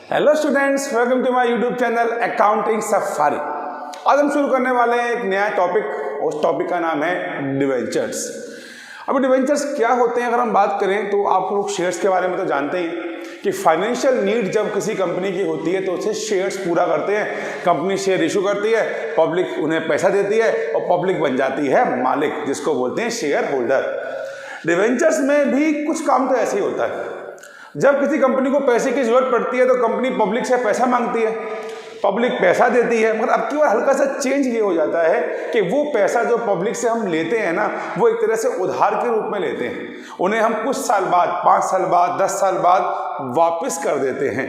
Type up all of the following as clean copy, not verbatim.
Hello students, welcome to my YouTube channel accounting safari. आज हम शुरू करने वाले हैं एक नया टॉपिक। उस टॉपिक का नाम है डिवेंचर्स। अब डिवेंचर्स क्या होते हैं अगर हम बात करें तो आप लोग शेयर्स के बारे में तो जानते ही कि फाइनेंशियल नीड जब किसी कंपनी की होती है तो उसे शेयर्स पूरा करते हैं। कंपनी शेयर इशू करती है, पब्लिक उन्हें पैसा देती है और पब्लिक बन जाती है मालिक, जिसको बोलते हैं शेयर होल्डर। डिवेंचर्स में भी कुछ काम तो ऐसे ही होता है। जब किसी कंपनी को पैसे की जरूरत पड़ती है तो कंपनी पब्लिक से पैसा मांगती है, पब्लिक पैसा देती है, मगर अब की बार हल्का सा चेंज ये हो जाता है कि वो पैसा जो पब्लिक से हम लेते हैं ना, वो एक तरह से उधार के रूप में लेते हैं। उन्हें हम कुछ साल बाद, 5 साल बाद, 10 साल बाद वापस कर देते हैं।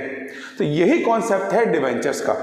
तो यही कॉन्सेप्ट है डिवेंचर्स का।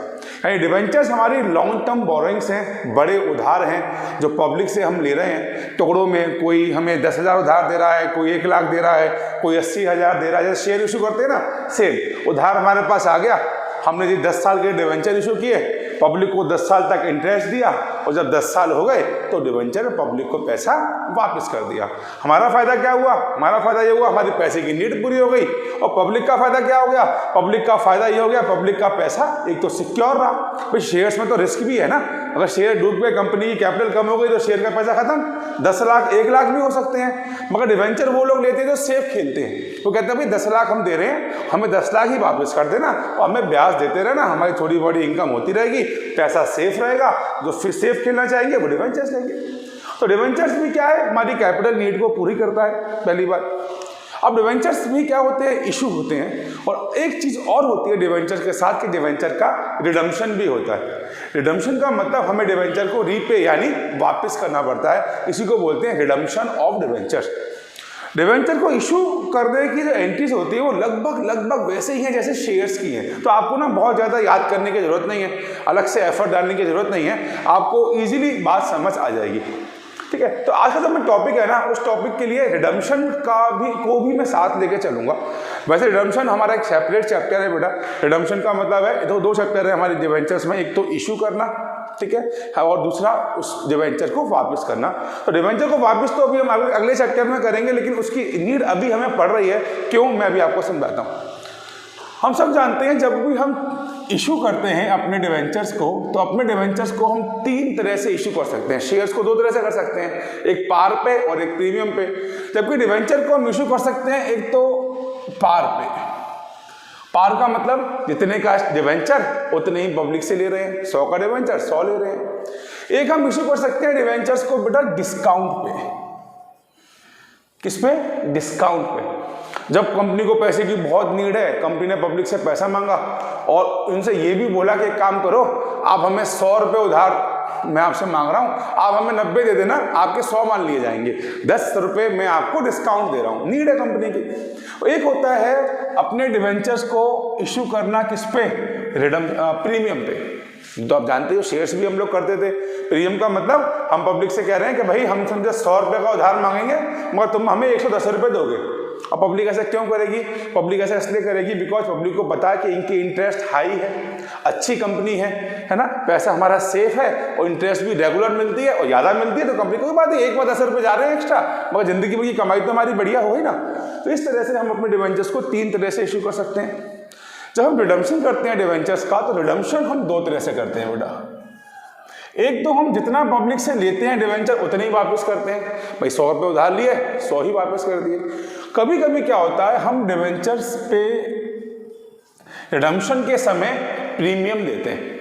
यानी डिवेंचर्स हमारी लॉन्ग टर्म बोरोइंग्स हैं, बड़े उधार हैं जो पब्लिक से हम ले रहे हैं टुकड़ों में। कोई हमें 10,000 उधार दे रहा है, कोई 1 लाख दे रहा है, कोई 80,000 दे रहा है। जैसे शेयर इशू करते हैं ना, सेम उधार हमारे पास आ गया, हमने जी 10 साल के डिवेंचर इशू किए, पब्लिक को 10 साल तक इंटरेस्ट दिया और जब 10 साल हो गए तो डिवेंचर पब्लिक को पैसा वापस कर दिया। हमारा फायदा क्या हुआ? हमारा फायदा ये हुआ हमारी पैसे की नीड पूरी हो गई। और पब्लिक का फायदा क्या हो गया? पब्लिक का फायदा ये हो गया पब्लिक का पैसा एक तो सिक्योर रहा। भाई शेयर्स में तो रिस्क भी है ना, अगर शेयर डूब गए, कंपनी की कैपिटल कम हो गई तो शेयर का पैसा खत्म। 10 लाख 1 लाख भी हो सकते हैं, मगर डिवेंचर वो लोग लेते हैं जो सेफ खेलते हैं। वो कहते हैं भाई 10 लाख हम दे रहे हैं, हमें 10 लाख ही वापस कर देना और हमें ब्याज देते रहना, हमारी थोड़ी बड़ी इनकम होती रहेगी, पैसा सेफ रहेगा। जो फिर सेफ खेलना चाहेंगे वो डिवेंचर्स लेंगे। तो डिवेंचर्स भी क्या है, हमारी कैपिटल नीड को पूरी करता है, पहली बात। अब डिवेंचर्स भी क्या होते हैं, इशू होते हैं। और एक चीज और होती है डिवेंचर के साथ कि डिवेंचर का रिडम्पशन भी होता है। रिडम्पशन का मतलब हमें डिवेंचर को रीपे यानी वापस करना पड़ता है, इसी को बोलते हैं रिडम्पशन ऑफ डिवेंचर्स। डिवेंचर को इशू करने की जो एंट्रीज होती है वो लगभग वैसे ही हैं जैसे शेयर्स की हैं। तो आपको ना बहुत ज़्यादा याद करने की जरूरत नहीं है, अलग से एफर्ट डालने की जरूरत नहीं है, आपको इजीली बात समझ आ जाएगी। ठीक है, तो आज का जो टॉपिक है ना, उस टॉपिक के लिए रिडम्पशन को भी मैं साथ लेके चलूंगा। वैसे रिडम्पशन हमारा एक सेपरेट चैप्टर है बेटा। रिडम्पशन का मतलब है दो चैप्टर है हमारे डिवेंचर्स में, एक तो इशू करना, ठीक है, और दूसरा उस डिवेंचर को वापस करना। तो डिवेंचर को वापस तो अभी हम अगले चैप्टर में करेंगे, लेकिन उसकी नीड अभी हमें पड़ रही है। क्यों, मैं अभी आपको समझाता हूँ। हम सब जानते हैं जब भी हम इशू करते हैं अपने डिवेंचर्स को, तो अपने डिवेंचर्स को हम 3 तरह से इशू कर सकते हैं। शेयर्स को 2 तरह से कर सकते हैं, एक पार पे और एक प्रीमियम पे। जबकि डिवेंचर को हम इशू कर सकते हैं एक तो पार पे। पार का मतलब जितने का डिवेंचर उतने ही पब्लिक से ले रहे हैं, 100 का डिवेंचर 100 ले रहे हैं। एक हम इशू कर सकते हैं डिवेंचर्स को बेटा डिस्काउंट पे। किस पे? डिस्काउंट पे। जब कंपनी को पैसे की बहुत नीड है, कंपनी ने पब्लिक से पैसा मांगा और उनसे ये भी बोला कि एक काम करो, आप हमें 100 रुपये उधार मैं आपसे मांग रहा हूं, आप हमें 90 दे देना, आपके 100 मान लिए जाएंगे, 10 रुपये मैं आपको डिस्काउंट दे रहा हूं, नीड है कंपनी की। एक होता है अपने डिवेंचर्स को इशू करना किस पे? प्रीमियम पे। तो आप जानते हो शेयर्स भी हम लोग करते थे। प्रीमियम का मतलब हम पब्लिक से कह रहे हैं कि भाई हम समझे 100 रुपये का उधार मांगेंगे, मगर तुम हमें 110 रुपये दोगे। अब पब्लिक ऐसा क्यों करेगी? पब्लिक ऐसा इसलिए करेगी बिकॉज पब्लिक को पता है कि इनकी इंटरेस्ट हाई है, अच्छी कंपनी है ना, पैसा हमारा सेफ है और इंटरेस्ट भी रेगुलर मिलती है और ज़्यादा मिलती है। तो कंपनी को बात है, एक बार 10 रुपये जा रहे हैं एक्स्ट्रा, मगर जिंदगी भर की कमाई तो हमारी बढ़िया हो गई ना। तो इस तरह से हम अपने डिवेंचर्स को 3 तरह से इशू कर सकते हैं। जब हम रिडम्पशन करते हैं डिवेंचर्स का, तो रिडम्पशन हम 2 तरह से करते हैं बेटा। एक तो हम जितना पब्लिक से लेते हैं डिवेंचर उतने ही वापस करते हैं। भाई 100 रुपये उधार लिए, 100 ही वापस कर दिए। कभी कभी क्या होता है, हम डिवेंचर्स पे रिडम्पशन के समय प्रीमियम देते हैं।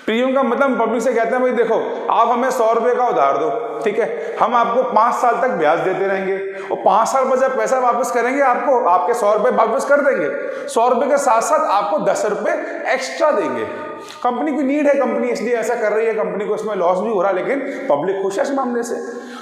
प्रीमियम का मतलब पब्लिक से कहते हैं भाई देखो, आप हमें 100 रुपये का उधार दो, ठीक है, हम आपको 5 साल तक ब्याज देते रहेंगे और 5 साल बाद जब पैसा वापस करेंगे आपको आपके 100 रुपये वापस कर देंगे। 100 रुपये के साथ साथ आपको 10 रुपये एक्स्ट्रा देंगे। कंपनी की नीड है, कंपनी इसलिए ऐसा कर रही है, कंपनी को इसमें लॉस भी हो रहा है, लेकिन पब्लिक खुश है इस मामले से।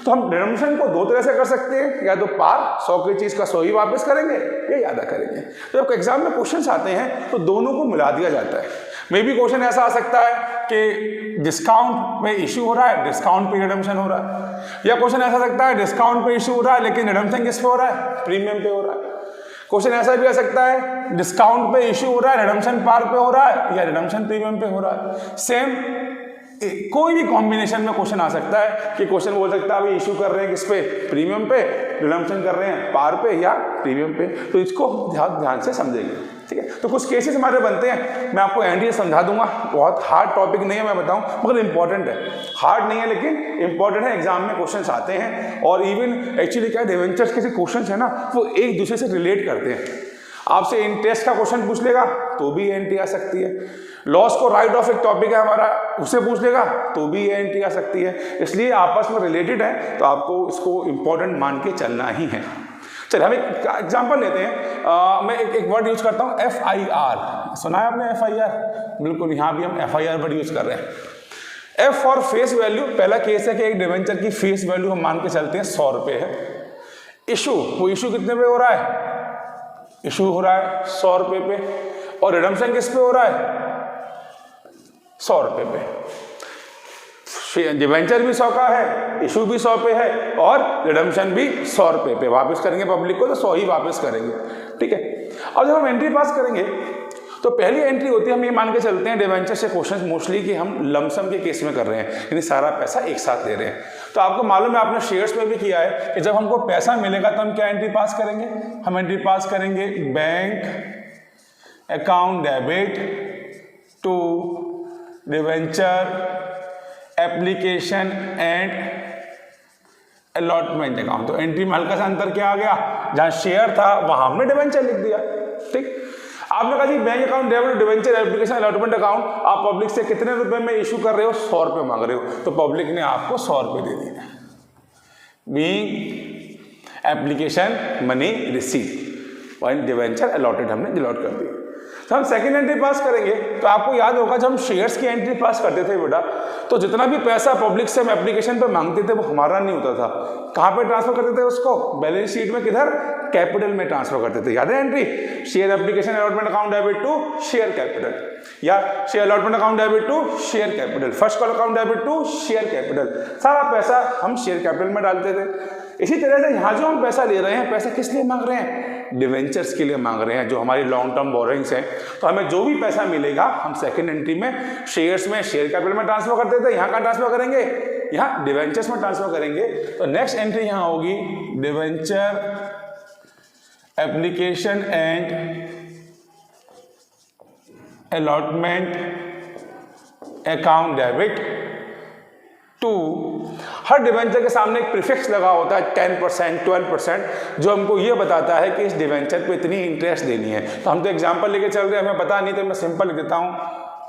तो हम रिडम्पशन को 2 तरह से कर सकते हैं, या तो पार 100 की चीज का 100 ही वापस करेंगे या ज़्यादा करेंगे। जब एग्जाम में क्वेश्चन आते हैं तो दोनों को मिला दिया जाता है। मे भी क्वेश्चन ऐसा आ सकता है कि डिस्काउंट पे इशू हो रहा है, डिस्काउंट पे रिडम्पशन हो रहा है, या क्वेश्चन ऐसा सकता है डिस्काउंट पे इशू हो रहा है लेकिन रिडम्पशन किस पे हो रहा है? प्रीमियम पे हो रहा है। क्वेश्चन ऐसा भी आ सकता है डिस्काउंट पे इशू हो रहा है, रिडम्पशन पार पे हो रहा है, या रिडम्पशन प्रीमियम पे हो रहा है। सेम कोई भी कॉम्बिनेशन में क्वेश्चन आ सकता है कि क्वेश्चन बोल सकता है अभी इशू कर रहे हैं किस पे? प्रीमियम पे, रिडम्पशन कर रहे हैं पार पे या प्रीमियम पे। तो इसको ध्यान से समझेंगे। ठीक है। तो कुछ केसेस हमारे बनते हैं, मैं आपको एंट्री समझा दूंगा, बहुत हार्ड टॉपिक नहीं है मैं बताऊं, मगर इंपॉर्टेंट है, हार्ड नहीं है लेकिन इंपॉर्टेंट है, एग्जाम में क्वेश्चंस आते हैं। और इवन एक्चुअली क्या डिवेंचर्स के जो क्वेश्चंस है ना वो एक दूसरे से रिलेट करते हैं। आपसे इंटरेस्ट का क्वेश्चन पूछ लेगा तो भी एंट्री आ सकती है, लॉस को राइट ऑफ एक टॉपिक है हमारा उसे पूछ लेगा तो भी एंट्री आ सकती है, इसलिए आपस में रिलेटेड है तो आपको इसको इंपॉर्टेंट मान के चलना ही है। चलिए हम एक एग्जांपल लेते हैं। मैं एक वर्ड यूज करता हूँ FIR, सुना है आपने FIR? बिल्कुल, यहाँ भी हम FIR वर्ड यूज कर रहे हैं। F फॉर फेस वैल्यू, पहला केस है कि एक डिवेंचर की फेस वैल्यू हम मान के चलते हैं 100 रुपये है। इशू, वो इशू कितने पे हो रहा है? इशू हो रहा है 100 रुपये पे, और रिडम्पशन किस पे हो रहा है? 100 रुपये पे। डिवेंचर भी 100 का है, इशू भी 100 पे है, और रिडम्पशन भी 100 रुपये पे। वापस करेंगे पब्लिक को तो 100 ही वापस करेंगे, ठीक है। अब जब हम एंट्री पास करेंगे तो पहली एंट्री होती है, हम ये मान के चलते हैं डिवेंचर से क्वेश्चन मोस्टली कि हम लमसम के केस में कर रहे हैं, यानी सारा पैसा एक साथ ले रहे हैं। तो आपको मालूम है, आपने शेयर्स में भी किया है कि जब हमको पैसा मिलेगा तो हम क्या एंट्री पास करेंगे? हम एंट्री पास करेंगे bank account debit to debenture application and allotment account. तो एंट्री में हल्का सा अंतर क्या आ गया, जहां शेयर था वहां हमने डिवेंचर लिख दिया, ठीक। आपने कहा जी bank account debit debenture application allotment account, आप पब्लिक से कितने रुपए में इशू कर रहे हो? 100 रुपये मांग रहे हो, तो पब्लिक ने आपको 100 रुपये दे दिए। Being application money receive one debenture allotted, हमने डिलॉट कर दिया। तो हम सेकंड एंट्री पास करेंगे तो आपको याद होगा जब हम शेयर्स की एंट्री पास करते थे बेटा, तो जितना भी पैसा पब्लिक से हम एप्लीकेशन पे मांगते थे वो हमारा नहीं होता था। कहाँ पे ट्रांसफर करते थे उसको? बैलेंस शीट में, किधर? कैपिटल में ट्रांसफर करते थे। याद है entry? Share application allotment account debit to share capital, या share allotment account debit to share capital, first call account debit to share capital, सारा पैसा हम शेयर कैपिटल में डालते थे। इसी तरह से यहाँ जो हम पैसा ले रहे हैं, पैसा किस लिए मांग रहे हैं? डिवेंचर्स के लिए मांग रहे हैं, जो हमारी लॉन्ग टर्म बोरोइंग्स हैं। तो हमें जो भी पैसा मिलेगा हम सेकंड एंट्री में शेयर्स में, शेयर कैपिटल में ट्रांसफर करते थे, यहाँ कहाँ ट्रांसफर करेंगे? यहाँ डिवेंचर्स में ट्रांसफर करेंगे। तो नेक्स्ट एंट्री यहाँ होगी debenture application and allotment account debit to, हर डिवेंचर के सामने एक प्रीफिक्स लगा होता है 10%, 12%, जो हमको ये बताता है कि इस डिवेंचर पे इतनी इंटरेस्ट देनी है। तो हम तो एग्जांपल लेके चल रहे हैं, हमें पता नहीं तो मैं सिंपल लिख देता हूं,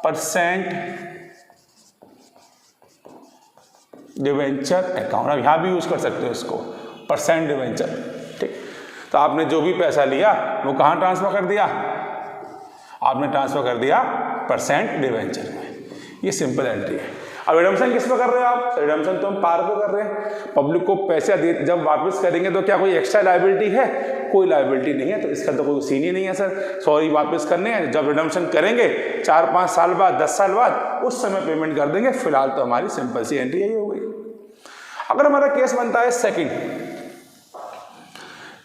परसेंट डिवेंचर अकाउंट। अब यहां भी यूज कर सकते हो इसको, परसेंट डिवेंचर, ठीक। तो आपने जो भी पैसा लिया वो कहां ट्रांसफर कर दिया? आपने ट्रांसफर कर दिया परसेंट डिवेंचर में। ये सिंपल एंट्री है। अब रिडम्पशन किस पे कर रहे हो आप? रिडम्पशन तो हम पार पे कर रहे हैं। पब्लिक को पैसे जब वापस करेंगे तो क्या कोई एक्स्ट्रा लायबिलिटी है? कोई लायबिलिटी नहीं है, तो इसका तो कोई सीन ही नहीं है सर। सॉरी वापस करने हैं, जब रिडम्पशन करेंगे 4-5 साल बाद, 10 साल बाद, उस समय पेमेंट कर देंगे। फिलहाल तो हमारी सिंपल सी एंट्री यही हो गई। अगर हमारा केस बनता है सेकेंड,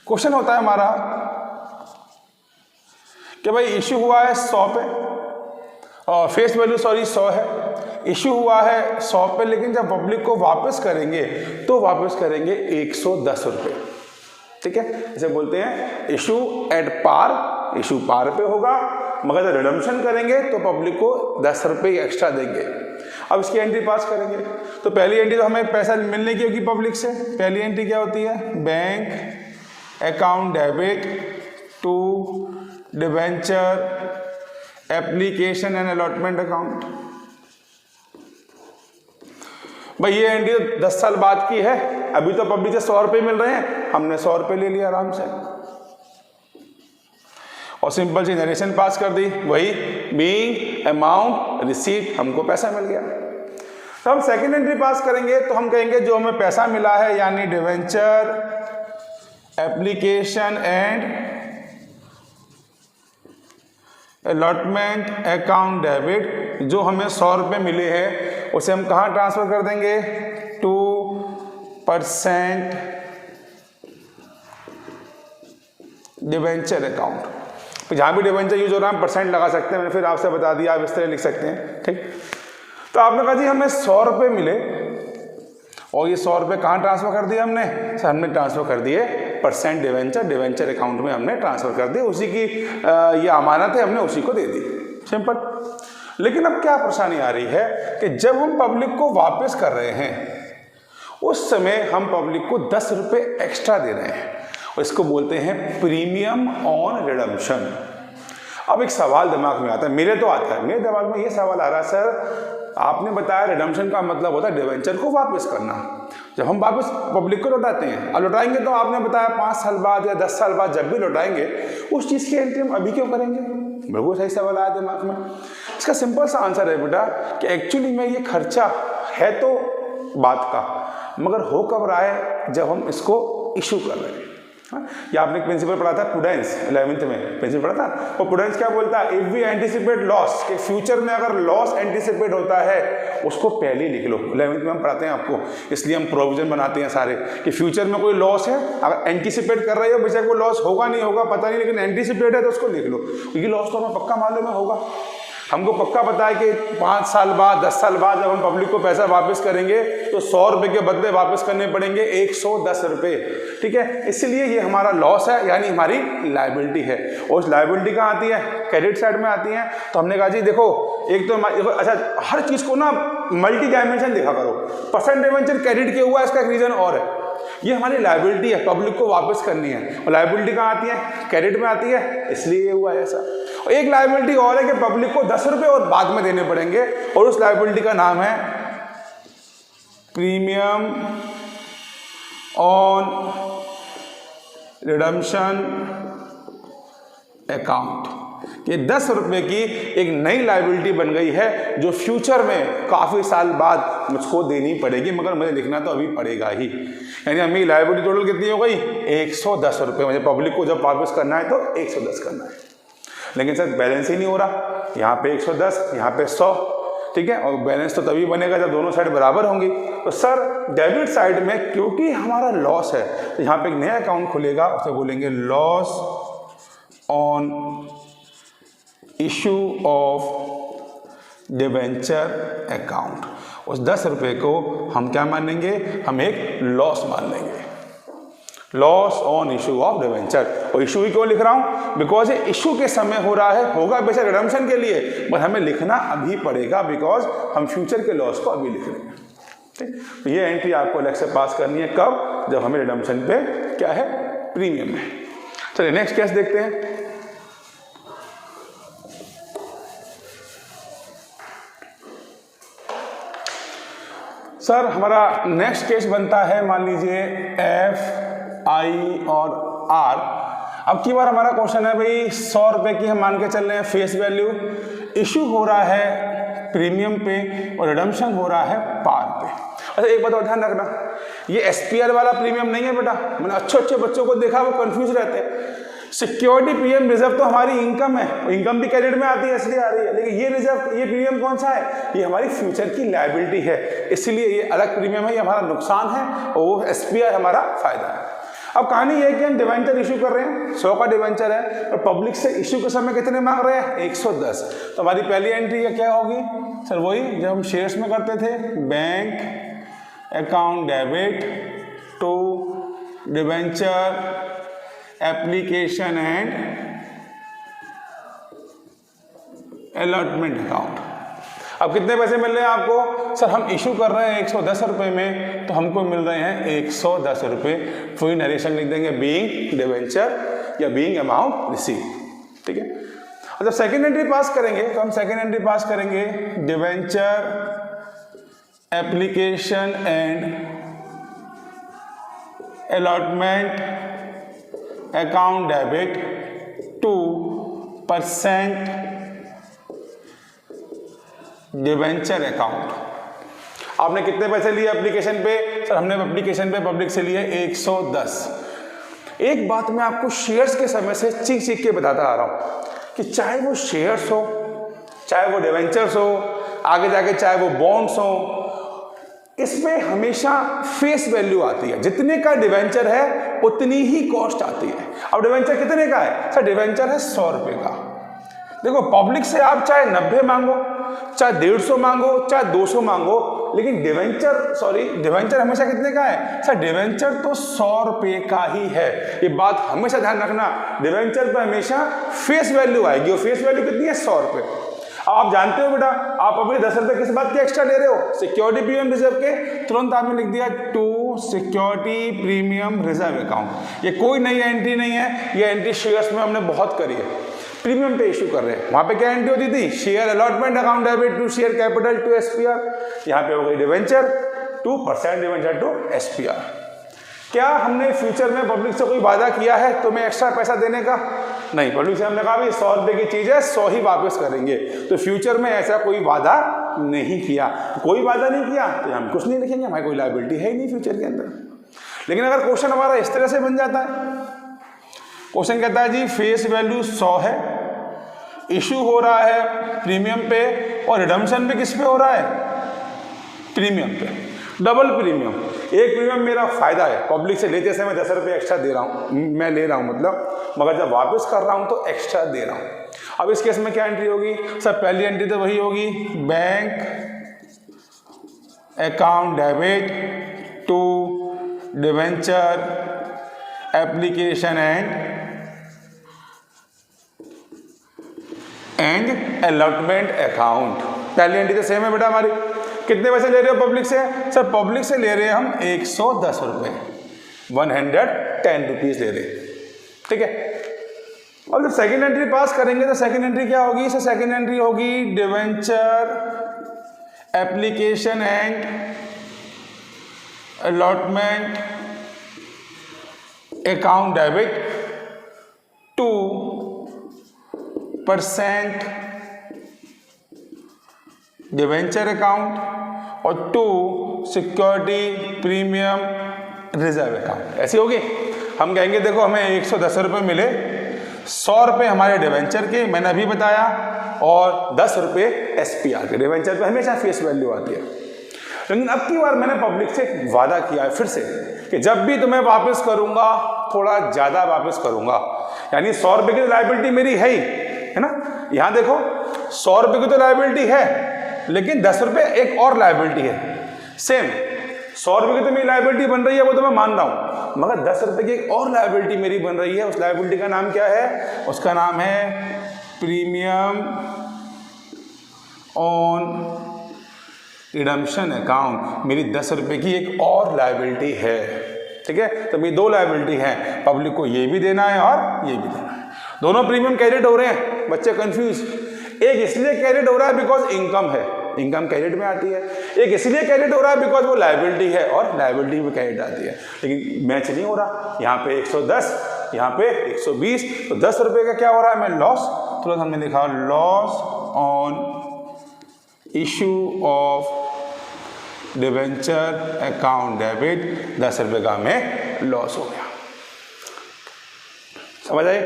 क्वेश्चन होता है हमारा कि भाई इश्यू हुआ है 100 पे, और फेस वैल्यू 100 है, इशू हुआ है 100 पे, लेकिन जब पब्लिक को वापस करेंगे तो वापस करेंगे 110 रुपये, ठीक है। इसे बोलते हैं इशू एट पार, इशू पार पे होगा, मगर जब रिडम्पशन करेंगे तो पब्लिक को 10 रुपये एक्स्ट्रा देंगे। अब इसकी एंट्री पास करेंगे तो पहली एंट्री तो हमें पैसा मिलने की होगी पब्लिक से। पहली एंट्री क्या होती है? Bank account debit to debenture application and allotment account. भाई ये एंट्री 10 साल बाद की है, अभी तो पब्लिक से 100 रुपये मिल रहे हैं, हमने 100 रुपये ले लिया आराम से और सिंपल सी नरेशन पास कर दी, वही बीइंग अमाउंट रिसीट, हमको पैसा मिल गया। तो हम सेकंड एंट्री पास करेंगे तो हम कहेंगे जो हमें पैसा मिला है, यानी debenture application and allotment account debit, जो हमें 100 रुपये मिले हैं उसे हम कहाँ ट्रांसफर कर देंगे? Two percent debenture account. तो जहाँ भी डिवेंचर यूज हो रहा है हम परसेंट लगा सकते हैं, मैंने फिर आपसे बता दिया, आप इस तरह लिख सकते हैं, ठीक। तो आपने कहा जी हमें 100 रुपये मिले और ये 100 रुपये कहाँ ट्रांसफर कर दिए हमने? सर हमने ट्रांसफर कर दिए परसेंट डिवेंचर अकाउंट में हमने ट्रांसफर कर दी, उसी की ये अमानत है, हमने उसी को दे दी, सिंपल। लेकिन अब क्या परेशानी आ रही है कि जब हम पब्लिक को वापस कर रहे हैं उस समय हम पब्लिक को 10 रुपये एक्स्ट्रा दे रहे हैं, और इसको बोलते हैं प्रीमियम ऑन रिडम्पशन। अब एक सवाल दिमाग में आता है, मेरे तो आता है, मेरे दिमाग में ये सवाल आ रहा है, सर आपने बताया रिडम्पशन का मतलब होता है डिवेंचर को वापस करना। जब हम वापस पब्लिक को लौटाते हैं, अब लौटाएंगे तो आपने बताया 5 साल बाद या 10 साल बाद जब भी लौटाएंगे, उस चीज़ की एंट्री हम अभी क्यों करेंगे? बिल्कुल सही सवाल आया दिमाग में। इसका सिंपल सा आंसर है बेटा कि एक्चुअली में ये खर्चा है तो बात का, मगर हो कब रहा है जब हम इसको इशू कर रहे हैं। या आपने प्रिंसिपल पढ़ा था प्रूडेंस, 11th में प्रिंसिपल पढ़ा था, वो प्रूडेंस क्या बोलता है, इफ वी एंटिसिपेट लॉस, कि फ्यूचर में अगर लॉस एंटिसिपेट होता है उसको पहले ही लिख लो। 11th में हम पढ़ाते हैं आपको, इसलिए हम प्रोविजन बनाते हैं सारे कि फ्यूचर में कोई लॉस है, अगर एंटिसिपेट कर रहे हो, बेशक वो लॉस होगा नहीं होगा पता नहीं, लेकिन एंटिसिपेट है तो उसको लिख लो, क्योंकि लॉस तो हमें पक्का मालूम है होगा। हमको पक्का पता है कि 5 साल बाद 10 साल बाद जब हम पब्लिक को पैसा वापस करेंगे तो 100 रुपये के बदले वापस करने पड़ेंगे 110 रुपये, ठीक है। इसलिए ये हमारा लॉस है, यानी हमारी लायबिलिटी है। और उस लायबिलिटी कहाँ आती है? क्रेडिट साइड में आती है। तो हमने कहा जी देखो, एक तो अच्छा हर चीज़ को ना मल्टी डायमेंशन देखा करो। परसेंट डिवेंचर क्रेडिट किया हुआ है, इसका एक रीज़न और है, ये हमारी लायबिलिटी है, पब्लिक को वापस करनी है, और लायबिलिटी कहाँ आती है? क्रेडिट में आती है, इसलिए ये हुआ ऐसा। और एक लायबिलिटी और है कि पब्लिक को 10 रुपये और बाद में देने पड़ेंगे, और उस लायबिलिटी का नाम है प्रीमियम ऑन रिडम्पशन अकाउंट। ये 10 रुपये की एक नई लायबिलिटी बन गई है जो फ्यूचर में काफ़ी साल बाद मुझको देनी पड़ेगी, मगर मुझे लिखना तो अभी पड़ेगा ही। यानी हमें लायबिलिटी टोटल कितनी हो गई? 110 रुपये। मुझे पब्लिक को जब वापस करना है तो 110 करना है, लेकिन सर बैलेंस ही नहीं हो रहा, यहाँ पे 110 यहाँ पे 100, ठीक है। और बैलेंस तो तभी बनेगा जब दोनों साइड बराबर होंगी। तो सर डेबिट साइड में क्योंकि हमारा लॉस है, तो यहाँ पे एक नया अकाउंट खुलेगा, उसे बोलेंगे loss on issue of debenture account. उस 10 रुपये को हम क्या मानेंगे? हम एक लॉस मान लेंगे, loss on issue of debenture. और इशू ही क्यों लिख रहा हूं? बिकॉज ये इशू के समय हो रहा है, होगा बेशक रिडम्पशन के लिए, पर हमें लिखना अभी पड़ेगा, बिकॉज हम फ्यूचर के लॉस को अभी लिख रहे हैं, ठीक। तो ये एंट्री आपको अलग से पास करनी है, कब? जब हमें रिडम्पशन पे क्या है? प्रीमियम है। चलिए नेक्स्ट केस देखते हैं। सर हमारा नेक्स्ट केस बनता है, मान लीजिए F, I और R। अब की बार हमारा क्वेश्चन है भाई 100 रुपये की हम मान के चल रहे हैं फेस वैल्यू, इशू हो रहा है प्रीमियम पे और रिडम्पशन हो रहा है पार पे। अच्छा एक बात और ध्यान रखना, ये SPR वाला प्रीमियम नहीं है बेटा। मैंने अच्छे बच्चों को देखा वो कंफ्यूज रहते हैं। सिक्योरिटी प्रीमियम रिजर्व तो हमारी इनकम है, इनकम भी क्रेडिट में आती है इसलिए आ रही है, लेकिन ये रिजर्व, ये प्रीमियम कौन सा है? ये हमारी फ्यूचर की लायबिलिटी है, इसलिए ये अलग प्रीमियम है, ये हमारा नुकसान है, और वो SPR हमारा फायदा है। अब कहानी ये है कि हम डिवेंचर इशू कर रहे हैं, 100 का डिवेंचर है, और पब्लिक से इशू के समय कितने मांग रहे हैं? 110। तो हमारी पहली एंट्री क्या होगी? सर वही जब हम शेयर्स में करते थे, bank account debit to debenture application and allotment account. अब कितने पैसे मिल रहे हैं आपको? सर हम इशू कर रहे हैं 110 रुपये में, तो हमको मिल रहे हैं 110 रुपये। पूरी नरेशन लिख देंगे बीइंग डिवेंचर या बीइंग अमाउंट रिसीव, ठीक है। और जब सेकेंड एंट्री पास करेंगे तो हम सेकेंड एंट्री पास करेंगे debenture application and allotment account debit 2% debenture account. आपने कितने पैसे लिए एप्लीकेशन पे? सर हमने एप्लीकेशन पे पब्लिक से लिए 110। एक बात मैं आपको शेयर्स के समय से सीख के बताता आ रहा हूं कि चाहे वो शेयर्स हो, चाहे वो डिवेंचर्स हो, आगे जाके चाहे वो बॉन्ड्स हो, इसमें हमेशा फेस वैल्यू आती है। जितने का डिवेंचर है उतनी ही कॉस्ट आती है। अब डिवेंचर कितने का है? सर डिवेंचर है 100 रुपये का। देखो पब्लिक से आप चाहे 90 मांगो, चाहे 150 मांगो, चाहे 200 मांगो, लेकिन डिवेंचर हमेशा कितने का है सर? डिवेंचर तो 100 रुपये का ही है। ये बात हमेशा ध्यान रखना, डिवेंचर पे हमेशा फेस वैल्यू आएगी और फेस वैल्यू कितनी है? 100 रुपये। अब आप जानते हो बेटा, आप अभी 10 रुपये किस बात के एक्स्ट्रा ले रहे हो? सिक्योरिटी प्रीमियम रिजर्व के। तुरंत आपने लिख दिया to security premium reserve account. ये कोई नई एंट्री नहीं है, ये एंट्री शेयर्स में हमने बहुत करी है। प्रीमियम पे इशू कर रहे हैं, वहां पे क्या एंट्री होती थी? Share allotment account debit to share capital to SPR. यहाँ पे हो गई डिवेंचर 2% डिवेंचर टू एसपीआर। क्या हमने फ्यूचर में पब्लिक से कोई वादा किया है तुम्हें एक्स्ट्रा पैसा देने का? नहीं, पब्लिक से हमने कहा भाई 100 रुपये की चीज है 100 ही वापस करेंगे। तो फ्यूचर में ऐसा कोई वादा नहीं किया। कोई वादा नहीं किया तो हम कुछ नहीं लिखेंगे, हमारी कोई लायबिलिटी है ही नहीं फ्यूचर के अंदर। लेकिन अगर क्वेश्चन हमारा इस तरह से बन जाता है, क्वेश्चन कहता है जी फेस वैल्यू 100 है, इशू हो रहा है प्रीमियम पे और रिडम्पशन पे किस पे हो रहा है? प्रीमियम पे। Double premium. एक प्रीमियम मेरा फायदा है, पब्लिक से लेते समय 10 रुपये एक्स्ट्रा दे रहा हूँ, मैं ले रहा हूँ मतलब, मगर जब वापस कर रहा हूँ तो एक्स्ट्रा दे रहा हूँ। अब इस केस में क्या एंट्री होगी सर? पहली एंट्री तो वही होगी, bank account debit to debenture application and allotment account. पहली एंट्री तो सेम है बेटा हमारी। कितने पैसे ले रहे हो पब्लिक से? सर पब्लिक से ले रहे हैं हम 110 रुपये, 110 रुपीज ले रहे हैं, ठीक है। अब जब सेकेंड एंट्री पास करेंगे तो सेकेंड एंट्री क्या होगी? सर सेकेंड एंट्री होगी debenture application and allotment account debit 2% debenture account और 2 सिक्योरिटी प्रीमियम रिजर्व अकाउंट। ऐसी होगी। हम कहेंगे देखो हमें 110 रुपये मिले, 100 रुपये हमारे डिवेंचर के, मैंने अभी बताया, और 10 रुपये एसपीआर के। डिवेंचर पे हमेशा फेस वैल्यू आती है। लेकिन अब की बार मैंने पब्लिक से वादा किया है फिर से कि जब भी तुम्हें वापस करूंगा थोड़ा ज्यादा वापस करूंगा। यानी 100 रुपये की तो लायबिलिटी मेरी है ही, है ना। यहां देखो 100 रुपये की तो लायबिलिटी है, लेकिन 10 रुपये एक और लायबिलिटी है। सेम 100 रुपये की तो मेरी लायबिलिटी बन रही है, वो तो मैं मान रहा हूं, मगर 10 रुपये की एक और लायबिलिटी मेरी बन रही है। उस लायबिलिटी का नाम क्या है? उसका नाम है प्रीमियम ऑन रिडम्पशन अकाउंट। मेरी 10 रुपये की एक और लायबिलिटी है, ठीक है। तो मेरी 2 लायबिलिटी है, पब्लिक को ये भी देना है और ये भी देना है। दोनों प्रीमियम क्रेडिट हो रहे हैं, बच्चे कंफ्यूज। एक इसलिए क्रेडिट हो रहा है बिकॉज इनकम है, इनकम क्रेडिट में आती है। एक इसलिए क्रेडिट हो रहा है बिकॉज वो लायबिलिटी है और लायबिलिटी में क्रेडिट आती है। लेकिन मैच नहीं हो रहा, यहाँ पे 110, यहाँ पे 120, तो 10 रुपये का क्या हो रहा है? मैं लॉस। तुरंत हमने लिखा loss on issue of debenture account debit, 10 रुपये का हमें लॉस हो गया। समझ आए?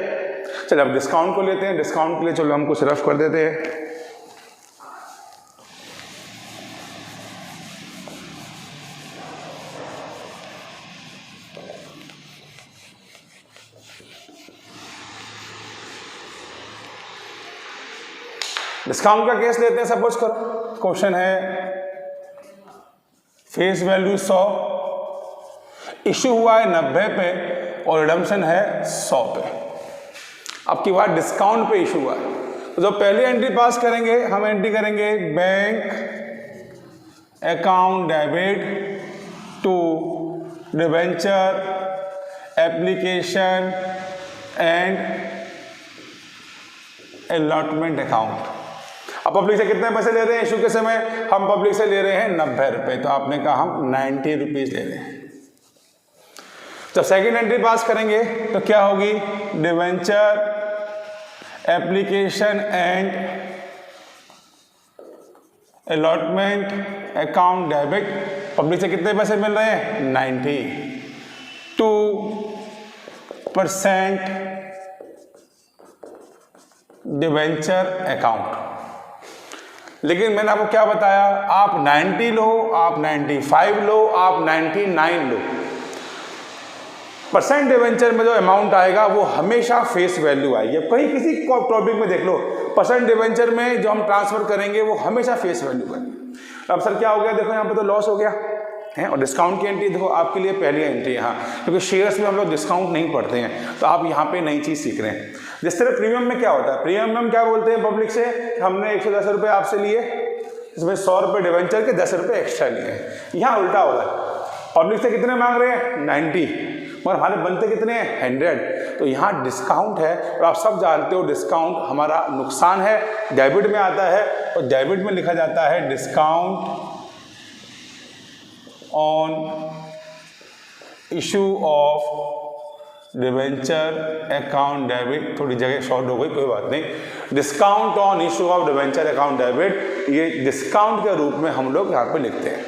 चलो अब डिस्काउंट को लेते हैं। डिस्काउंट के लिए चलो हम कुछ रफ कर देते हैं। डिस्काउंट का केस लेते हैं। सपोज करो क्वेश्चन है फेस वैल्यू 100, इशू हुआ है 90 पे और रिडम्पशन है 100 पे। अब की बार डिस्काउंट पे इशू हुआ है, तो जब पहली एंट्री पास करेंगे हम एंट्री करेंगे bank account debit to debenture application and allotment account. अब पब्लिक से कितने पैसे ले रहे हैं इशू के समय? हम पब्लिक से ले रहे हैं 90 रुपये, तो आपने कहा हम 90 रुपीज ले रहे हैं। जब सेकेंड एंट्री पास करेंगे तो क्या होगी? Debenture application and allotment account debit. Public से कितने पैसे मिल रहे हैं? 90, 2% डिवेंचर अकाउंट। लेकिन मैंने आपको क्या बताया? आप 90 लो, आप 95 लो, आप 99 लो, परसेंट डिवेंचर में जो अमाउंट आएगा वो हमेशा फेस वैल्यू आएगी। कहीं किसी टॉपिक में देख लो परसेंट डिवेंचर में जो हम ट्रांसफर करेंगे वो हमेशा फेस वैल्यू का। अब सर क्या हो गया, देखो यहाँ पे तो लॉस हो गया है, और डिस्काउंट की एंट्री देखो आपके लिए पहली एंट्री यहाँ, क्योंकि शेयर्स में हम लोग डिस्काउंट नहीं पढ़ते हैं, तो आप यहाँ पे नई चीज़ सीख रहे हैं। जिस तरह प्रीमियम में क्या होता है, प्रीमियम में हम क्या बोलते हैं पब्लिक से, हमने 110 रुपये आपसे लिए, इसमें 100 रुपये डिवेंचर के 10 रुपये एक्स्ट्रा लिए हैं। यहाँ उल्टा हो रहा है, पब्लिक से कितने मांग रहे हैं 90, मगर हमारे बनते कितने हैं 100, तो यहाँ डिस्काउंट है। और आप सब जानते हो डिस्काउंट हमारा नुकसान है, डेबिट में आता है, और डेबिट में लिखा जाता है discount on issue of debenture account debit. थोड़ी जगह शॉर्ट हो गई, कोई बात नहीं। Discount on issue of debenture account debit, ये डिस्काउंट के रूप में हम लोग यहाँ पे लिखते हैं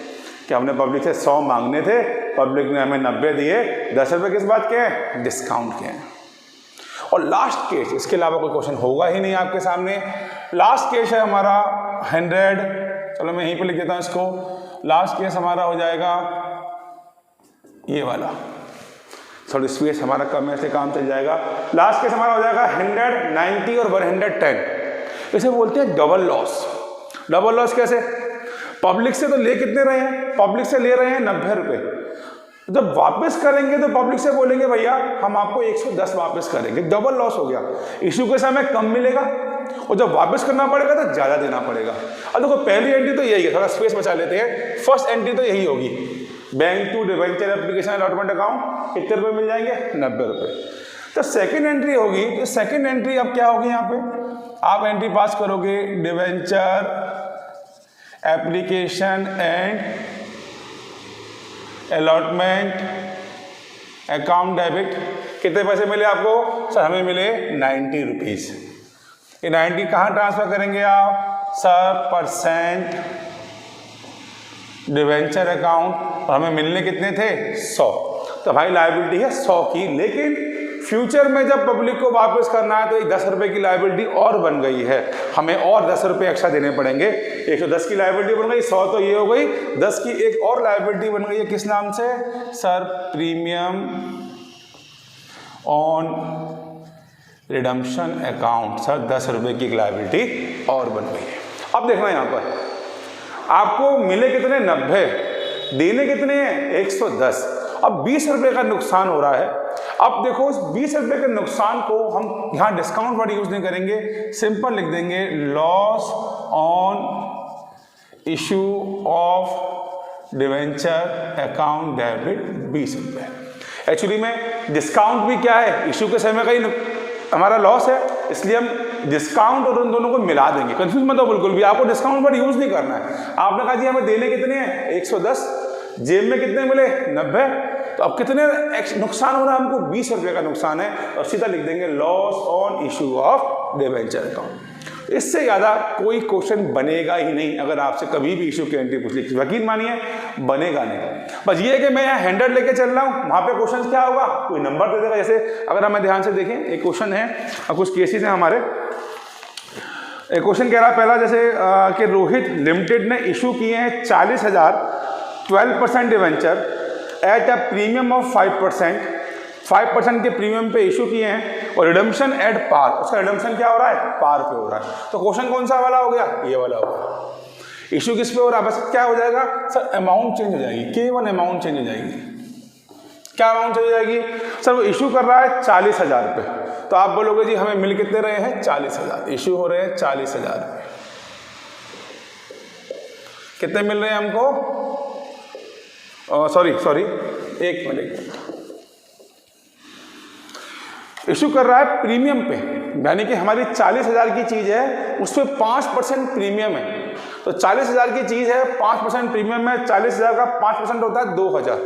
कि हमने पब्लिक से 100 मांगने थे, पब्लिक ने हमें 90 दिए, 10 रुपये किस बात के हैं, डिस्काउंट के हैं। और लास्ट केस, इसके अलावा कोई क्वेश्चन होगा ही नहीं आपके सामने। लास्ट केस है हमारा 100, चलो मैं यहीं पे लिख देता हूँ इसको। लास्ट केस हमारा हो जाएगा ये वाला, थोड़ी स्पेस हमारा कम है, ऐसे काम चल जाएगा। लास्ट केस हमारा हो जाएगा 100, 90 और 110। इसे बोलते हैं डबल लॉस। डबल लॉस कैसे, पब्लिक से तो ले कितने रहे हैं, पब्लिक से ले रहे हैं 90 रुपये, जब वापस करेंगे तो पब्लिक से बोलेंगे भैया हम आपको 110 वापस करेंगे, डबल लॉस हो गया। इशू के समय कम मिलेगा और जब वापस करना पड़ेगा तो ज़्यादा देना पड़ेगा। अब देखो पहली एंट्री तो यही है, थोड़ा स्पेस बचा लेते हैं। फर्स्ट एंट्री तो यही होगी, bank to debenture application allotment account, कितने रुपये मिल जाएंगे 90 रुपये। तो सेकेंड एंट्री होगी, तो सेकेंड एंट्री अब क्या होगी, यहाँ पे आप एंट्री पास करोगे debenture application and allotment account debit. कितने पैसे मिले आपको, सर हमें मिले 90 रुपीज़। ये 90 कहाँ ट्रांसफर करेंगे आप, सर परसेंट डिवेंचर अकाउंट, और हमें मिलने कितने थे 100, तो भाई लायबिलिटी है 100 की। लेकिन फ्यूचर में जब पब्लिक को वापस करना है तो एक 10 रुपये की लायबिलिटी और बन गई है, हमें और 10 रुपये एक्स्ट्रा देने पड़ेंगे। 110 की लायबिलिटी बन गई, 100 तो ये हो गई, 10 की एक और लायबिलिटी बन गई है, किस नाम से, sir premium on redemption account. Sir 10 रुपये की एक लायबिलिटी और बन गई है। अब देखना यहाँ पर आपको मिले कितने 90, देने कितने हैं 110, अब 20 रुपये का नुकसान हो रहा है। अब देखो इस 20 रुपये के नुकसान को हम यहाँ डिस्काउंट वर्ड यूज नहीं करेंगे, सिंपल लिख देंगे loss on issue of debenture account debit 20 रुपये। एक्चुअली में डिस्काउंट भी क्या है, इशू के समय का ही हमारा लॉस है, इसलिए हम डिस्काउंट और उन दोनों को मिला देंगे। कंफ्यूज मत हो बिल्कुल भी, आपको डिस्काउंट वर्ड यूज नहीं करना है। आपने कहा जी हमें देने कितने हैं 110, जेब में कितने मिले 90, तो अब कितने नुकसान हो रहा है हमको, 20 रुपये का नुकसान है, और सीधा लिख देंगे loss on issue of debenture account. इससे ज़्यादा कोई क्वेश्चन बनेगा ही नहीं अगर आपसे कभी भी इशू की एंट्री पूछ ली, यकीन मानिए बनेगा नहीं। बस ये है कि मैं यहाँ 100 लेके चल रहा हूँ, वहाँ पे क्वेश्चन क्या होगा, कोई नंबर दे देगा। जैसे अगर हमें ध्यान से देखें, एक क्वेश्चन है और कुछ केसेस हैं हमारे। एक क्वेश्चन कह रहा है पहला, जैसे कि रोहित लिमिटेड ने इशू किए हैं 40,000 12% debenture at a premium of 5% के प्रीमियम पे इशू किए हैं, और रिडम्पशन एट पार, उसका रिडम्पशन क्या हो रहा है, पार पे हो रहा है। तो क्वेश्चन कौन सा वाला हो गया, ये वाला हो गया। इशू किस पे हो रहा है, बस क्या हो जाएगा सर, अमाउंट चेंज हो जाएगी, केवल अमाउंट चेंज हो जाएगी। क्या अमाउंट चेंज हो जाएगी, सर वो इशू कर रहा है 40,000 रुपये, तो आप बोलोगे जी हमें मिल कितने रहे हैं 40,000, इशू हो रहे हैं 40,000 रुपये। कितने मिल रहे हैं हमको, सॉरी एक मिनट, इशू कर रहा है प्रीमियम पे, यानी कि हमारी 40,000 की चीज़ है, उस पर 5% प्रीमियम है। तो 40,000 की चीज़ है, 5% प्रीमियम है, 40,000 का 5% होता है 2,000,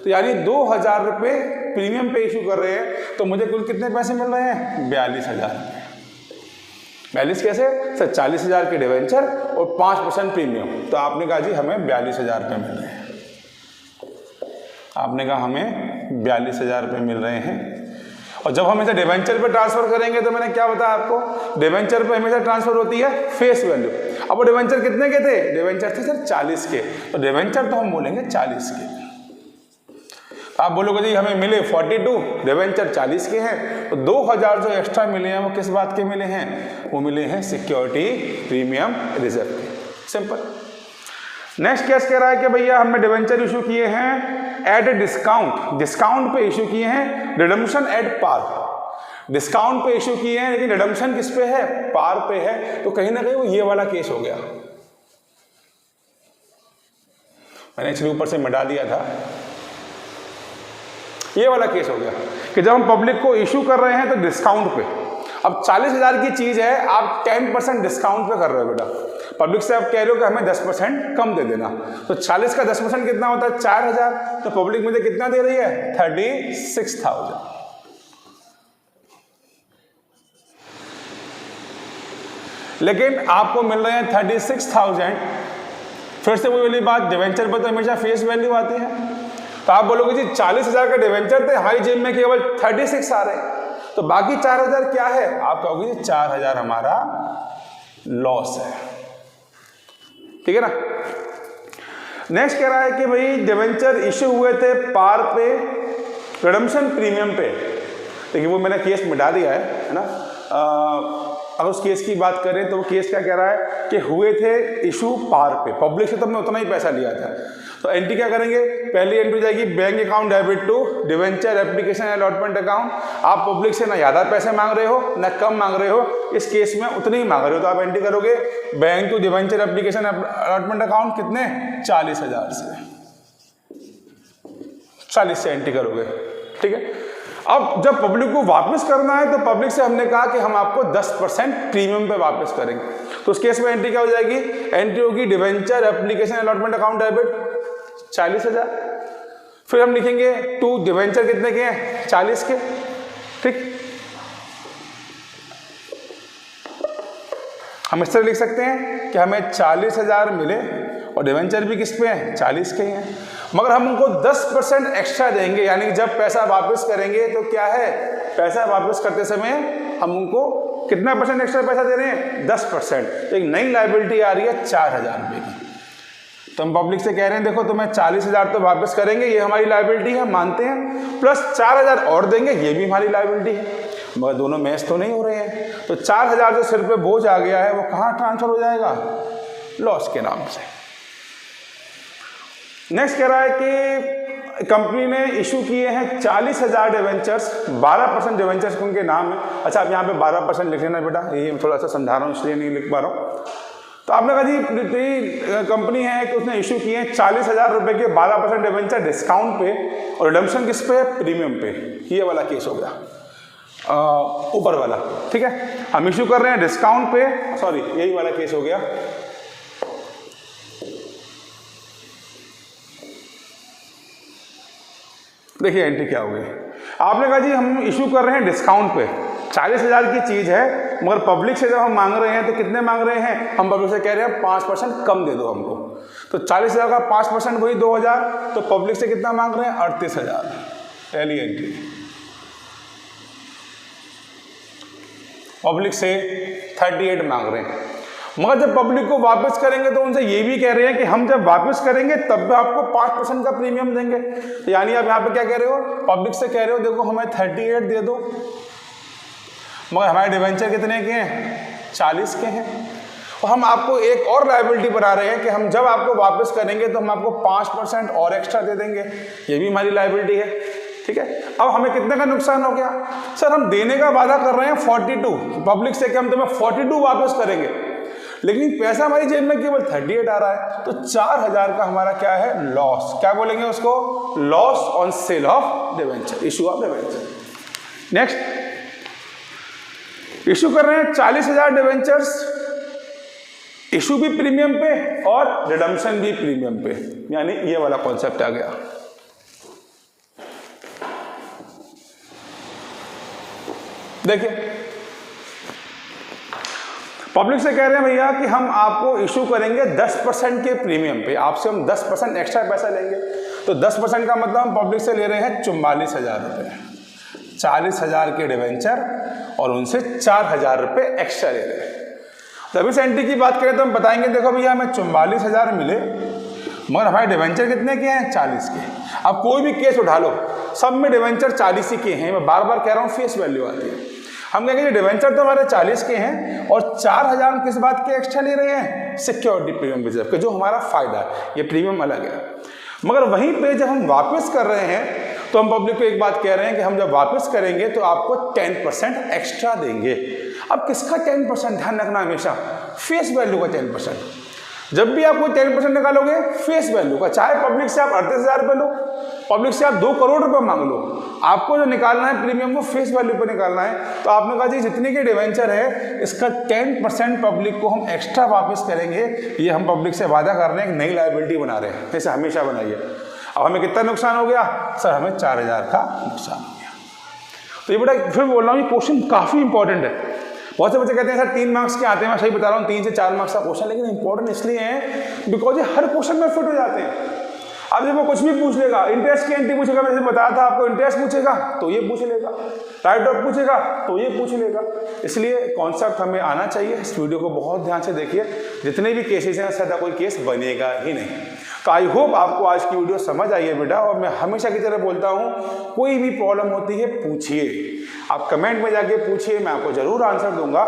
तो यानी 2,000 रुपये प्रीमियम पे इशू कर रहे हैं, तो मुझे कुल कितने पैसे मिल रहे हैं 42,000 रुपये। 42 कैसे सर, 40,000 के डिवेंचर और 5% प्रीमियम, तो आपने कहा जी हमें 42,000 रुपये मिल रहे हैं। आपने कहा हमें 42,000 रुपये मिल रहे हैं, और जब हम इसे डिवेंचर पे ट्रांसफर करेंगे तो मैंने क्या बताया आपको, डिवेंचर पे हमेशा ट्रांसफर होती है फेस वैल्यू। अब वो डिवेंचर कितने के थे, डिवेंचर थे सर 40 के, तो डिवेंचर तो हम बोलेंगे 40 के। आप बोलोगे जी हमें मिले 42, डिवेंचर 40 के हैं, तो 2000 जो एक्स्ट्रा मिले हैं वो किस बात के मिले हैं? वो मिले हैं सिक्योरिटी प्रीमियम रिजर्व के। सिंपल। नेक्स्ट केस कह रहा है कि भैया हमने डिवेंचर इशू किए हैं एट ए डिस्काउंट, डिस्काउंट पे इशू किए हैं, रिडम्पशन एट पार, डिस्काउंट पे इशू किए हैं लेकिन रिडम्पशन किस पे है? पार पे है। तो कहीं ना कहीं वो ये वाला केस हो गया। मैंने एक्चुअली ऊपर से मिटा दिया था, ये वाला केस हो गया कि जब हम पब्लिक को इशू कर रहे हैं तो डिस्काउंट पे, अब 40,000 की चीज है, आप 10% डिस्काउंट पे कर रहे हो बेटा, पब्लिक से आप कह रहे हो कि हमें 10% कम दे देना, तो 40 का 10% कितना होता है? 4,000, तो पब्लिक मुझे कितना दे रही है? 36,000। लेकिन आपको मिल रहे हैं 36,000। फिर से वही वाली बात, डिवेंचर पर तो हमेशा फेस वैल्यू आती है, तो आप बोलोगे जी 40,000 का डिवेंचर थे, हमारी जेब में केवल 36 आ रहे हैं, तो बाकी 4,000 क्या है? आप कहोगे जी 4,000 हमारा लॉस है। ठीक है ना। नेक्स्ट कह रहा है कि भाई डिवेंचर इश्यू हुए थे पार पे, रिडम्पशन प्रीमियम पे, लेकिन वो मैंने केस मिटा दिया है ना। अगर उस केस की बात करें तो वो केस क्या कह रहा है कि हुए थे इशू पार पे, पब्लिक से तो हमने उतना ही पैसा लिया था, तो एंट्री क्या करेंगे? पहली एंट्री जाएगी bank account debit to debenture application allotment account. आप पब्लिक से ना ज़्यादा पैसे मांग रहे हो ना कम मांग रहे हो, इस केस में उतने ही मांग रहे हो, तो आप एंट्री करोगे bank to debenture application allotment account कितने? 40,000 से, 40 से एंट्री करोगे। ठीक है। अब जब पब्लिक को वापस करना है तो पब्लिक से हमने कहा कि हम आपको 10% प्रीमियम पे वापस करेंगे, तो उस केस में एंट्री क्या हो जाएगी? एंट्री होगी debenture application allotment account debit 40,000, फिर हम लिखेंगे टू डिवेंचर कितने के हैं? 40 के। ठीक, हम इस तरह लिख सकते हैं कि हमें 40,000 मिले और डिवेंचर भी किस पे हैं? 40 के ही हैं, मगर हम उनको 10% एक्स्ट्रा देंगे, यानी कि जब पैसा वापस करेंगे तो क्या है? पैसा वापस करते समय हम उनको कितना परसेंट एक्स्ट्रा पैसा दे रहे हैं? 10%। तो एक नई लायबिलिटी आ रही है 4,000 रुपये की, तो हम पब्लिक से कह रहे हैं देखो तुम्हें 40,000 तो वापस करेंगे, ये हमारी लायबिलिटी है, मानते हैं, प्लस 4,000 और देंगे, ये भी हमारी लायबिलिटी है, मगर दोनों मैच तो नहीं हो रहे हैं, तो 4,000 जो सिर पे बोझ आ गया है वो कहाँ ट्रांसफर हो जाएगा? लॉस के नाम से। नेक्स्ट कह रहा है कि कंपनी ने इशू किए हैं 40,000 डिवेंचर्स, 12% डिवेंचर्स उनके नाम है। अच्छा, आप यहाँ पे 12% लिख लेना बेटा, ये थोड़ा सा समझा रहा हूँ इसलिए नहीं लिख पा रहा हूँ। तो आपने कहा जी कंपनी है कि उसने इशू किए हैं 40,000 रुपये के 12% डिवेंचर डिस्काउंट पे, और रिडम्पशन किस पे? प्रीमियम पे। ये वाला केस हो गया ऊपर वाला। ठीक है, हम इशू कर रहे हैं डिस्काउंट पे, सॉरी यही वाला केस हो गया। देखिए एंट्री क्या होगी। आपने कहा जी हम इशू कर रहे हैं डिस्काउंट पे, 40,000 की चीज है, मगर पब्लिक से जब हम मांग रहे हैं तो कितने मांग रहे हैं? हम पब्लिक से कह रहे हैं 5% कम दे दो हमको, तो 40,000 का 5% वही 2,000, तो पब्लिक से कितना मांग रहे हैं? 38,000। पहली एंट्री पब्लिक से 38 मांग रहे हैं, मगर जब पब्लिक को वापस करेंगे तो उनसे ये भी कह रहे हैं कि हम जब वापस करेंगे तब भी आपको 5% का प्रीमियम देंगे। तो यानी आप यहाँ पे क्या कह रहे हो? पब्लिक से कह रहे हो देखो हमें 38 दे दो, मगर हमारे डिवेंचर कितने के हैं? 40 के हैं, और हम आपको एक और लायबिलिटी बना रहे हैं कि हम जब आपको वापस करेंगे तो हम आपको 5% और एक्स्ट्रा दे देंगे, ये भी हमारी लायबिलिटी है। ठीक है, अब हमें कितने का नुकसान हो गया? सर हम देने का वादा कर रहे हैं 42 पब्लिक से कि हम तुम्हें 42 वापस करेंगे, लेकिन पैसा हमारी जेब में केवल 38 आ रहा है, तो 4,000 का हमारा क्या है? लॉस। क्या बोलेंगे उसको? Loss on sale of debenture, issue of debenture. Next, issue कर रहे हैं 40,000 डिवेंचर्स, इशू भी प्रीमियम पे और रिडम्पशन भी प्रीमियम पे, यानी ये वाला कॉन्सेप्ट आ गया। देखिए पब्लिक से कह रहे हैं भैया कि हम आपको इशू करेंगे 10% के प्रीमियम पे, आपसे हम 10% एक्स्ट्रा पैसा लेंगे, तो 10% का मतलब हम पब्लिक से ले रहे हैं 44,000 रुपये, 40,000 के डिवेंचर और उनसे 4,000 रुपये एक्स्ट्रा ले रहे हैं। जब इस एंट्री की बात करें तो हम बताएंगे देखो भैया हमें 44,000 मिले, मगर हमारे डिवेंचर कितने के हैं? 40 के। अब कोई भी केस उठा लो, सब में डिवेंचर 40 ही के हैं, मैं बार बार कह रहा हूँ फेस वैल्यू आती है। हम कहेंगे डिवेंचर तो हमारे 40 के हैं और 4000 हम किस बात के एक्स्ट्रा ले रहे हैं, सिक्योरिटी प्रीमियम रिजर्व के, जो हमारा फायदा है, ये प्रीमियम अलग है। मगर वहीं पे जब हम वापस कर रहे हैं तो हम पब्लिक को एक बात कह रहे हैं कि हम जब वापस करेंगे तो आपको 10% एक्स्ट्रा देंगे। अब किसका 10%, ध्यान रखना हमेशा फेस वैल्यू का 10%। जब भी आप कोई 10% निकालोगे फेस वैल्यू का, चाहे पब्लिक से आप 38,000 रुपये लो, पब्लिक से आप 2 करोड़ रुपए मांग लो, आपको जो निकालना है प्रीमियम वो फेस वैल्यू पर निकालना है। तो आपने कहा जी जितने के डिवेंचर है इसका 10% पब्लिक को हम एक्स्ट्रा वापस करेंगे, ये हम पब्लिक से वादा कर रहे हैं, एक नई लायबिलिटी बना रहे हैं, जैसे हमेशा बनाइए। अब हमें कितना नुकसान हो गया सर, हमें 4000 का नुकसान हो गया। तो ये बेटा फिर बोल रहा हूँ, ये क्वेश्चन काफ़ी इंपॉर्टेंट है। बहुत से बच्चे कहते हैं सर 3 मार्क्स के आते हैं, मैं सही बता रहा हूँ 3 से 4 मार्क्स का क्वेश्चन, लेकिन इंपॉर्टेंट इसलिए है बिकॉज ये हर क्वेश्चन में फिट हो जाते हैं। अब जब वो कुछ भी पूछ लेगा, इंटरेस्ट की एंट्री पूछेगा, मैंने बताया था आपको, इंटरेस्ट पूछेगा तो ये पूछ लेगा, राइट ऑफ पूछेगा तो ये पूछ लेगा। इसलिए कॉन्सेप्ट हमें आना चाहिए। इस वीडियो को बहुत ध्यान से देखिए, जितने भी केसेस हैं सदा कोई केस बनेगा ही नहीं। तो आई होप आपको आज की वीडियो समझ आई है बेटा, और मैं हमेशा की तरह बोलता हूँ कोई भी प्रॉब्लम होती है पूछिए, आप कमेंट में जाके पूछिए, मैं आपको ज़रूर आंसर दूंगा।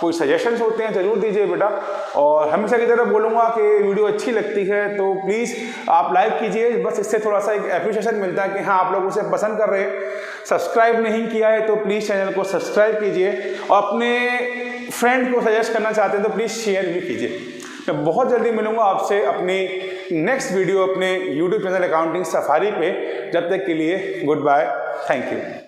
कोई सजेशंस होते हैं ज़रूर दीजिए बेटा, और हमेशा की तरह बोलूँगा कि वीडियो अच्छी लगती है तो प्लीज़ आप लाइक कीजिए, बस इससे थोड़ा सा एक एप्रिशिएशन मिलता है कि हाँ आप लोग उसे पसंद कर रहे हैं। सब्सक्राइब नहीं किया है तो प्लीज़ चैनल को सब्सक्राइब कीजिए, और अपने फ्रेंड को सजेस्ट करना चाहते हैं तो प्लीज़ शेयर भी कीजिए। मैं बहुत जल्दी मिलूंगा आपसे अपनी नेक्स्ट वीडियो अपने यूट्यूब चैनल अकाउंटिंग सफारी पे। जब तक के लिए गुड बाय, थैंक यू।